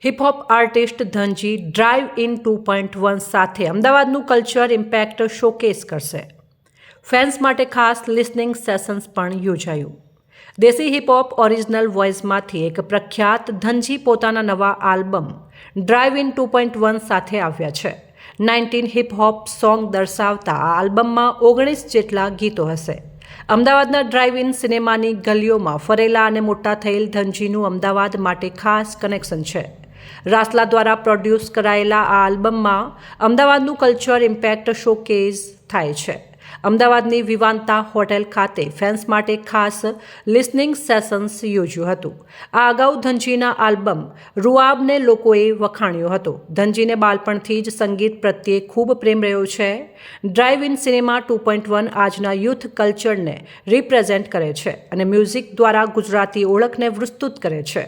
Hip-hop artist Dhanji drive in 2.1 સાથે અમદાવાદનું culture impact showcase કરશે. ફેન્સ માટે ખાસ લિસનિંગ સેશન્સ પણ યોજાયું. દેશી હિપહોપ ઓરિજિનલ વોઇસમાંથી એક પ્રખ્યાત ધનજી પોતાના નવા આલ્બમ ડ્રાઈવ ઇન 2.1 સાથે આવ્યા છે. 19 હિપહોપ સોંગ દર્શાવતા આ આલ્બમમાં 19 જેટલા ગીતો હશે. અમદાવાદના ડ્રાઈવ ઇન સિનેમાની ગલીઓમાં ફરેલા અને મોટા થયેલ ધનજીનું અમદાવાદ માટે ખાસ કનેક્શન છે. રાસલા દ્વારા પ્રોડ્યુસ કરાયેલા આ આલ્બમમાં અમદાવાદનું કલ્ચર ઇમ્પેક્ટ શોકેઝ થાય છે. અમદાવાદની વિવાંતા હોટેલ ખાતે ફેન્સ માટે ખાસ લિસનિંગ સેશન્સ યોજ્યું હતું. આ અગાઉ ધનજીના આલ્બમ રૂઆબને લોકોએ વખાણ્યો હતો. ધનજીને બાળપણથી જ સંગીત પ્રત્યે ખૂબ પ્રેમ રહ્યો છે. ડ્રાઈવ ઇન સિનેમા 2.1 આજના યુથ કલ્ચરને રિપ્રેઝેન્ટ કરે છે અને મ્યુઝિક દ્વારા ગુજરાતી ઓળખને વિસ્તૃત કરે છે.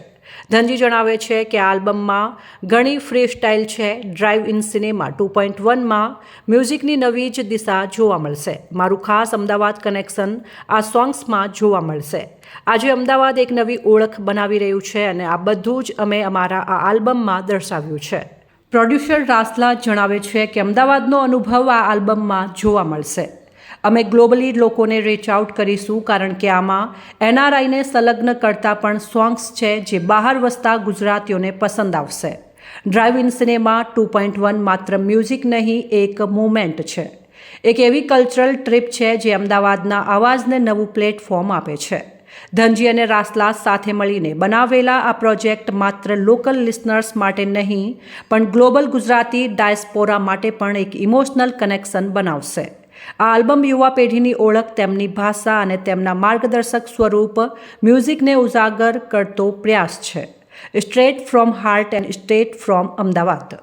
ધનજી જણાવે છે કે આ આલ્બમમાં ઘણી ફ્રી સ્ટાઇલ છે. ડ્રાઈવ ઇન સિનેમા 2.1માં મ્યુઝિકની નવી જ દિશા જોવા મળશે. મારું ખાસ અમદાવાદ કનેક્શન આ સોંગ્સમાં જોવા મળશે. આજે અમદાવાદ એક નવી ઓળખ બનાવી રહ્યું છે અને આ બધું જ અમે અમારા આ આલ્બમમાં દર્શાવ્યું છે. પ્રોડ્યુસર રાસલા જણાવે છે કે અમદાવાદનો અનુભવ આ આલ્બમમાં જોવા મળશે. અમે ગ્લોબલી લોકોને રીચ આઉટ કરીશું કારણ કે આમાં એનઆરઆઈને સંલગ્ન કરતા પણ સોંગ્સ છે જે બહાર વસતા ગુજરાતીઓને પસંદ આવશે. ડ્રાઈવ ઇન સિનેમા 2.1 માત્ર મ્યુઝિક નહીં, એક મૂવમેન્ટ છે. એક એવી કલ્ચરલ ટ્રીપ છે જે અમદાવાદના અવાજને નવું પ્લેટફોર્મ આપે છે. ધનજી અને રાસલા સાથે મળીને બનાવેલા આ પ્રોજેક્ટ માત્ર લોકલ લિસનર્સ માટે નહીં પણ ગ્લોબલ ગુજરાતી ડાયસ્પોરા માટે પણ એક ઇમોશનલ કનેક્શન બનાવશે. આ આલ્બમ યુવા પેઢીની ઓળખ, તેમની ભાષા અને તેમના માર્ગદર્શક સ્વરૂપ મ્યુઝિકને ઉજાગર કરતો પ્રયાસ છે. Straight from heart and straight from Ahmedabad.